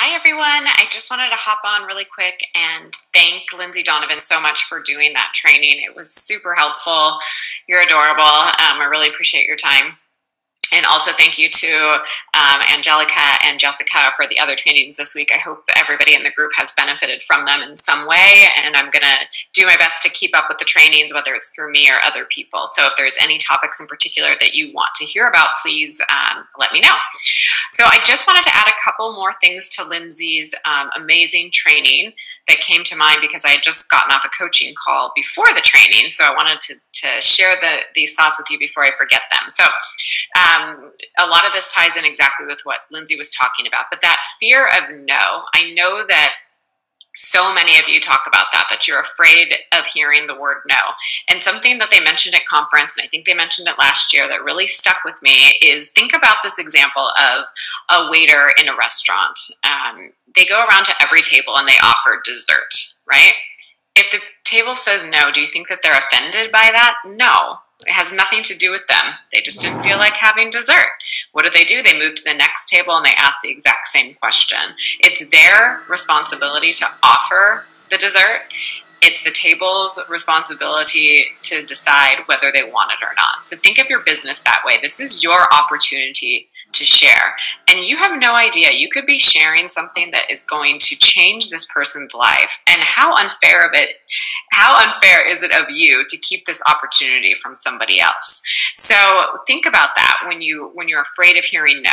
Hi, everyone. I just wanted to hop on really quick and thank Lindsay Donovan so much for doing that training. It was super helpful. You're adorable. I really appreciate your time. And also thank you to Angelica and Jessica for the other trainings this week. I hope everybody in the group has benefited from them in some way, and I'm going to do my best to keep up with the trainings, whether it's through me or other people. So if there's any topics in particular that you want to hear about, please let me know. So I just wanted to add a couple more things to Lindsay's amazing training that came to mind because I had just gotten off a coaching call before the training. So I wanted to share these thoughts with you before I forget them. So a lot of this ties in exactly with what Lindsay was talking about, but that fear of no, I know that so many of you talk about that you're afraid of hearing the word no. And something that they mentioned at conference, and I think they mentioned it last year, that really stuck with me is think about this example of a waiter in a restaurant. They go around to every table and they offer dessert, right? If the table says no, do you think that they're offended by that? No. It has nothing to do with them. They just didn't feel like having dessert. What do? They move to the next table and they ask the exact same question. It's their responsibility to offer the dessert. It's the table's responsibility to decide whether they want it or not. So think of your business that way. This is your opportunity to share. And you have no idea. You could be sharing something that is going to change this person's life. And how unfair is it of you to keep this opportunity from somebody else? So think about that when you're afraid of hearing no.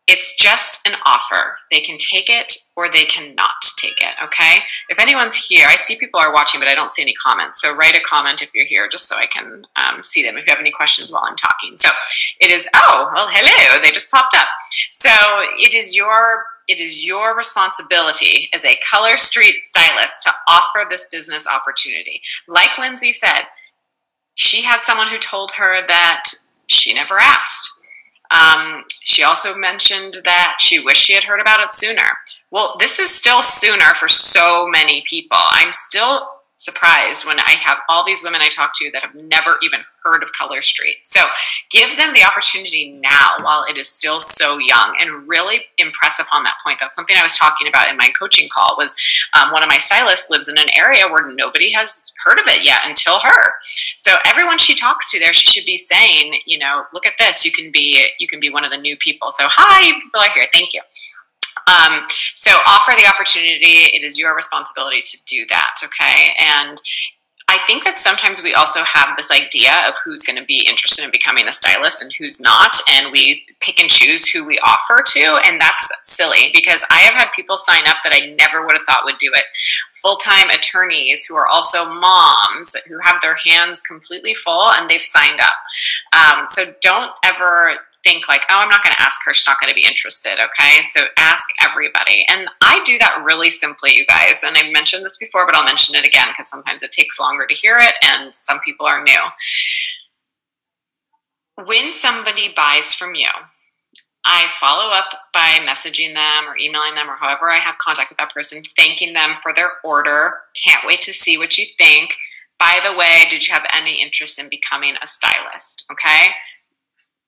It's just an offer. They can take it or they cannot take it, okay? If anyone's here, I see people are watching, but I don't see any comments. So write a comment if you're here, just so I can see them if you have any questions while I'm talking. So it is, oh, well, hello, they just popped up. So it is your responsibility as a Color Street stylist to offer this business opportunity. Like Lindsay said, she had someone who told her that she never asked. She also mentioned that she wished she had heard about it sooner. Well, this is still sooner for so many people. I'm still surprised when I have all these women I talk to that have never even heard of Color Street. So give them the opportunity now while it is still so young and really impress upon that point. That's something I was talking about in my coaching call was one of my stylists lives in an area where nobody has heard of it yet until her. So everyone she talks to there, she should be saying, you know, look at this. You can be one of the new people. So hi, people are here. Thank you. So offer the opportunity. It is your responsibility to do that, okay? And I think that sometimes we also have this idea of who's going to be interested in becoming a stylist and who's not, and we pick and choose who we offer to, and that's silly because I have had people sign up that I never would have thought would do it. Full-time attorneys who are also moms who have their hands completely full and they've signed up. So don't ever think like, oh, I'm not going to ask her. She's not going to be interested. Okay. So ask everybody. And I do that really simply, you guys. And I've mentioned this before, but I'll mention it again because sometimes it takes longer to hear it and some people are new. When somebody buys from you, I follow up by messaging them or emailing them or however I have contact with that person, thanking them for their order. Can't wait to see what you think. By the way, did you have any interest in becoming a stylist? Okay.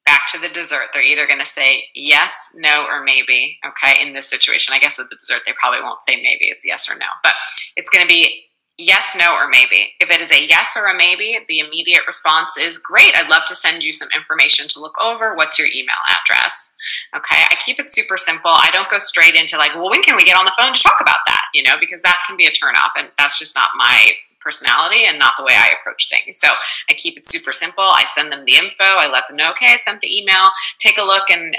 Back to the dessert. They're either going to say yes, no, or maybe. Okay. In this situation, I guess with the dessert, they probably won't say maybe. It's yes or no, but it's going to be yes, no, or maybe. If it is a yes or a maybe, the immediate response is great. I'd love to send you some information to look over. What's your email address? Okay. I keep it super simple. I don't go straight into like, well, when can we get on the phone to talk about that? You know, because that can be a turnoff and that's just not my personality and not the way I approach things. So I keep it super simple. I send them the info. I let them know, okay, I sent the email. Take a look and,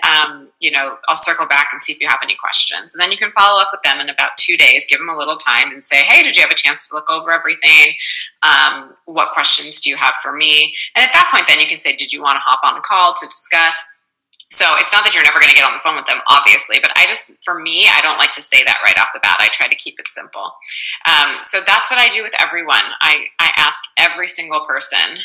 you know, I'll circle back and see if you have any questions. And then you can follow up with them in about 2 days. Give them a little time and say, hey, did you have a chance to look over everything? What questions do you have for me? And at that point, then you can say, did you want to hop on a call to discuss? So it's not that you're never going to get on the phone with them, obviously, but for me, I don't like to say that right off the bat. I try to keep it simple. So that's what I do with everyone. I ask every single person.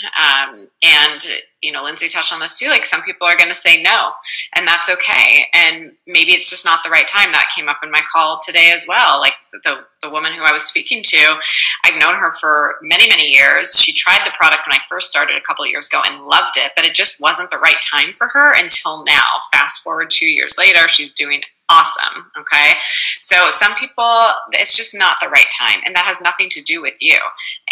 And, you know, Lindsay touched on this too. Like some people are going to say no, and that's okay. And maybe it's just not the right time. That came up in my call today as well. Like the woman who I was speaking to, I've known her for many, many years. She tried the product when I first started a couple of years ago and loved it, but it just wasn't the right time for her until now. Fast forward 2 years later, she's doing awesome. Okay. So some people, it's just not the right time, and that has nothing to do with you.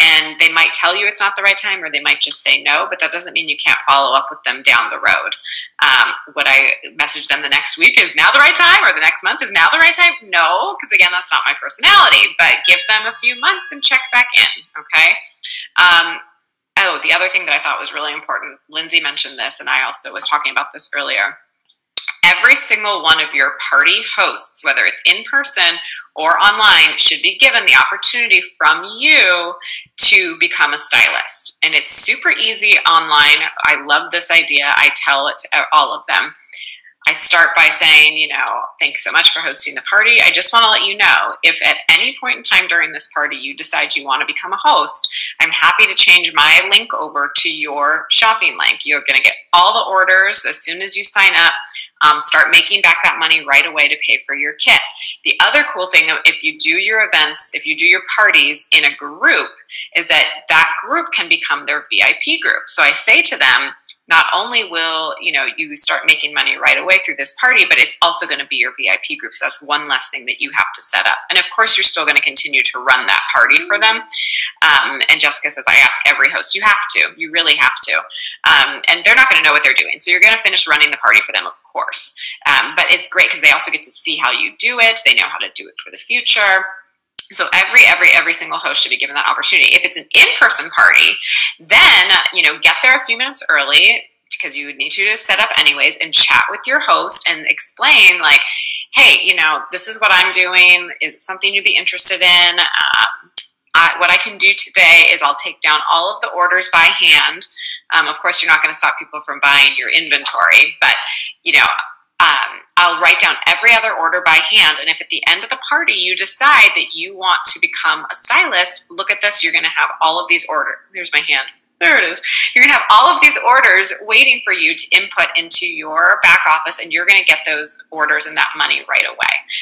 And they might tell you it's not the right time, or they might just say no, but that doesn't mean you can't follow up with them down the road. Would I message them the next week, is now the right time, or the next month, is now the right time? No, because again, that's not my personality, but give them a few months and check back in. Okay. Oh, the other thing that I thought was really important, Lindsay mentioned this, and I also was talking about this earlier. Every single one of your party hosts, whether it's in person or online, should be given the opportunity from you to become a stylist. And it's super easy online. I love this idea. I tell it to all of them. I start by saying, you know, thanks so much for hosting the party. I just want to let you know, if at any point in time during this party you decide you want to become a host, I'm happy to change my link over to your shopping link. You're going to get all the orders as soon as you sign up. Start making back that money right away to pay for your kit. The other cool thing, if you do your events, if you do your parties in a group, is that that group can become their VIP group. So I say to them, not only will, you know, you start making money right away through this party, but it's also going to be your VIP group. So that's one less thing that you have to set up. And of course, you're still going to continue to run that party for them. And Jessica says, I ask every host, you have to, you really have to. And they're not going to know what they're doing. So you're going to finish running the party for them, of course. But it's great because they also get to see how you do it. They know how to do it for the future. So every single host should be given that opportunity. If it's an in-person party, then, you know, get there a few minutes early, because you would need to set up anyways, and chat with your host and explain, like, hey, you know, this is what I'm doing. Is it something you'd be interested in? What I can do today is I'll take down all of the orders by hand. Of course, you're not going to stop people from buying your inventory, but, you know, I'll write down every other order by hand. And if at the end of the party you decide that you want to become a stylist, look at this. You're going to have all of these orders. There's my hand. There it is. You're going to have all of these orders waiting for you to input into your back office, and you're going to get those orders and that money right away.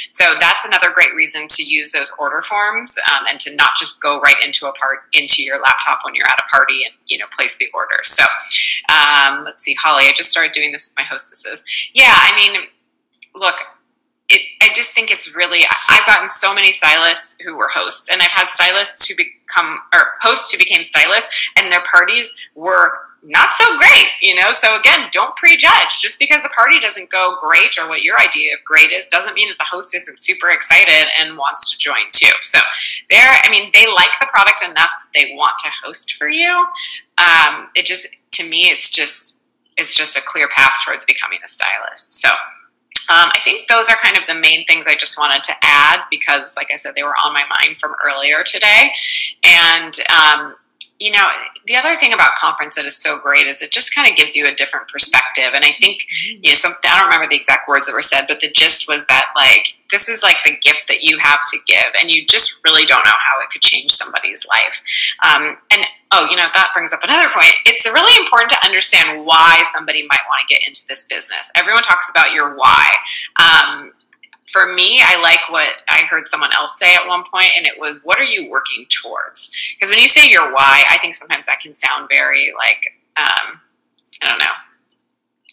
So that's another great reason to use those order forms, and to not just go right into your laptop when you're at a party and, you know, place the order. So let's see, Holly, I just started doing this with my hostesses. Yeah, I mean, look, I just think it's really, I've gotten so many stylists who were hosts, and I've had stylists who hosts who became stylists, and their parties were not so great, you know? So again, don't prejudge. Just because the party doesn't go great, or what your idea of great is, doesn't mean that the host isn't super excited and wants to join too. So they like the product enough that they want to host for you. It just, to me, it's just a clear path towards becoming a stylist. So I think those are kind of the main things I just wanted to add, because, like I said, they were on my mind from earlier today. And, you know, the other thing about conference that is so great is it just kind of gives you a different perspective. And I think, you know, I don't remember the exact words that were said, but the gist was that, like, this is like the gift that you have to give, and you just really don't know how it could change somebody's life. And oh, you know, that brings up another point. It's really important to understand why somebody might want to get into this business. Everyone talks about your why. For me, I like what I heard someone else say at one point, and it was, what are you working towards? Because when you say your why, I think sometimes that can sound very, like, I don't know,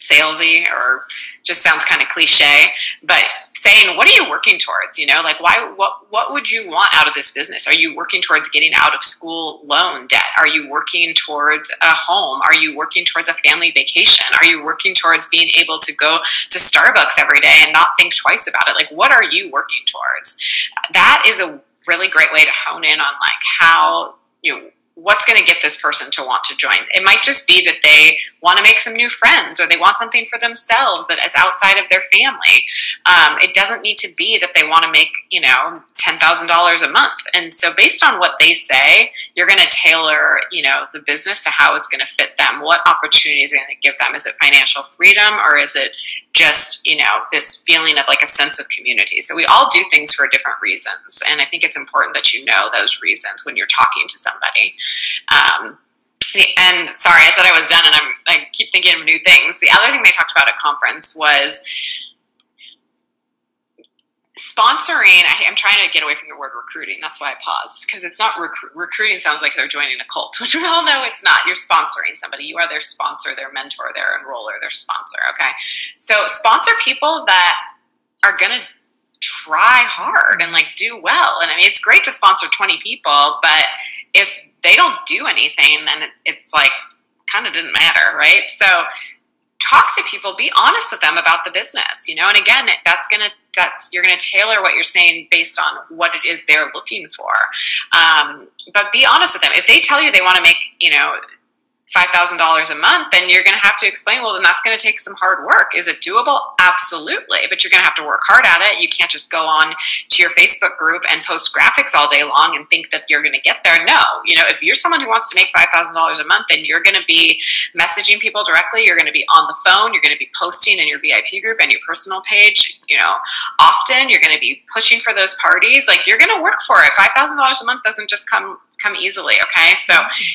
salesy, or just sounds kind of cliche. But saying, what are you working towards? You know, like, what would you want out of this business? Are you working towards getting out of school loan debt? Are you working towards a home? Are you working towards a family vacation? Are you working towards being able to go to Starbucks every day and not think twice about it? Like, what are you working towards? That is a really great way to hone in on, like, how, you know, what's going to get this person to want to join. It might just be that they want to make some new friends, or they want something for themselves that is outside of their family. It doesn't need to be that they want to make, you know, $10,000 a month. And so based on what they say, you're going to tailor, you know, the business to how it's going to fit them. What opportunities are going to give them? Is it financial freedom, or is it just, you know, this feeling of like a sense of community? So we all do things for different reasons. And I think it's important that you know those reasons when you're talking to somebody. And sorry, I said I was done, and I keep thinking of new things. The other thing they talked about at conference was sponsoring. I'm trying to get away from the word recruiting. That's why I paused, because it's not recruiting sounds like they're joining a cult, which we all know it's not. You're sponsoring somebody. You are their sponsor, their mentor, their enroller, their sponsor. Okay. So sponsor people that are going to try hard and like do well. And I mean, it's great to sponsor 20 people, but if they don't do anything, then it's like kind of didn't matter, right? So talk to people, be honest with them about the business, you know, and again, you're gonna tailor what you're saying based on what it is they're looking for. But be honest with them. If they tell you they want to make, you know, $5,000 a month, then you're going to have to explain, well, then that's going to take some hard work. Is it doable? Absolutely. But you're going to have to work hard at it. You can't just go on to your Facebook group and post graphics all day long and think that you're going to get there. No, you know, if you're someone who wants to make $5,000 a month, then you're going to be messaging people directly. You're going to be on the phone. You're going to be posting in your VIP group and your personal page, you know, often. You're going to be pushing for those parties. Like, you're going to work for it. $5,000 a month doesn't just come easily. Okay. So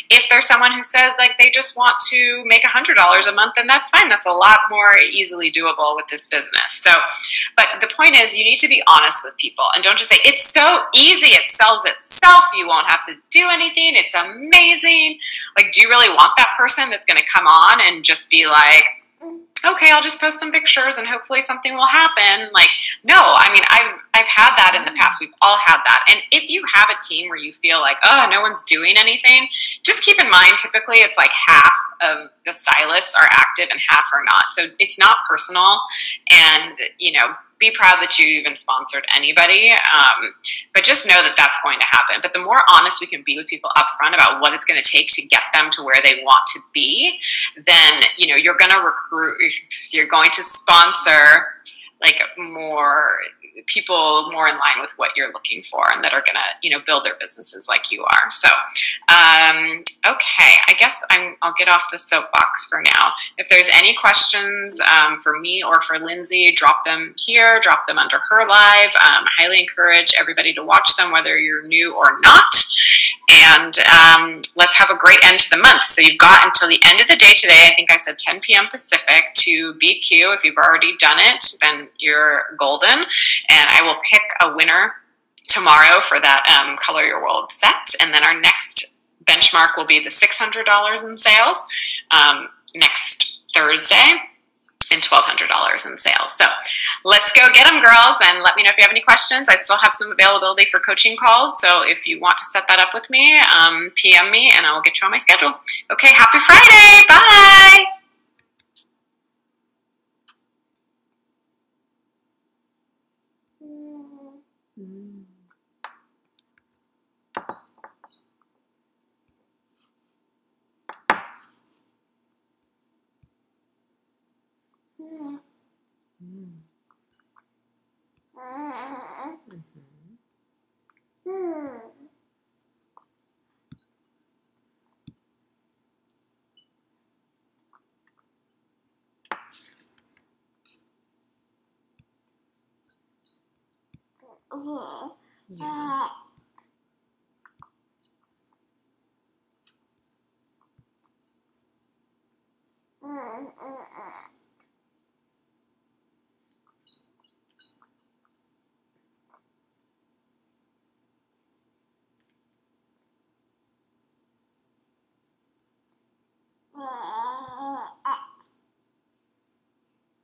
if there's someone who says like they just want to make $100 a month, then that's fine. That's a lot more easily doable with this business. So, but the point is, you need to be honest with people and don't just say it's so easy. It sells itself. You won't have to do anything. It's amazing. Like, do you really want that person that's going to come on and just be like, okay, I'll just post some pictures and hopefully something will happen? Like, no, I mean, I've had that in the past. We've all had that. And if you have a team where you feel like, oh, no one's doing anything, just keep in mind, typically it's like half of the stylists are active and half are not. So it's not personal. And, you know, be proud that you even sponsored anybody. But just know that that's going to happen. But the more honest we can be with people up front about what it's going to take to get them to where they want to be, then, you know, you're going to recruit, you're going to sponsor like more people more in line with what you're looking for and that are going to, you know, build their businesses like you are. So, okay, I guess I'll get off the soapbox for now. If there's any questions for me or for Lindsay, drop them here, drop them under her live. I highly encourage everybody to watch them, whether you're new or not. And let's have a great end to the month. So you've got until the end of the day today. I think I said 10 p.m. Pacific to BQ. If you've already done it, then you're golden. And I will pick a winner tomorrow for that Color Your World set. And then our next benchmark will be the $600 in sales next Thursday, and $1,200 in sales. So let's go get them, girls, and let me know if you have any questions. I still have some availability for coaching calls, so if you want to set that up with me, PM me, and I'll get you on my schedule. Okay, happy Friday. Bye.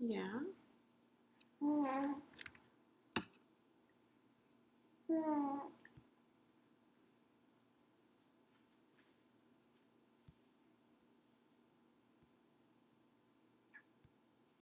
Yeah. Yeah.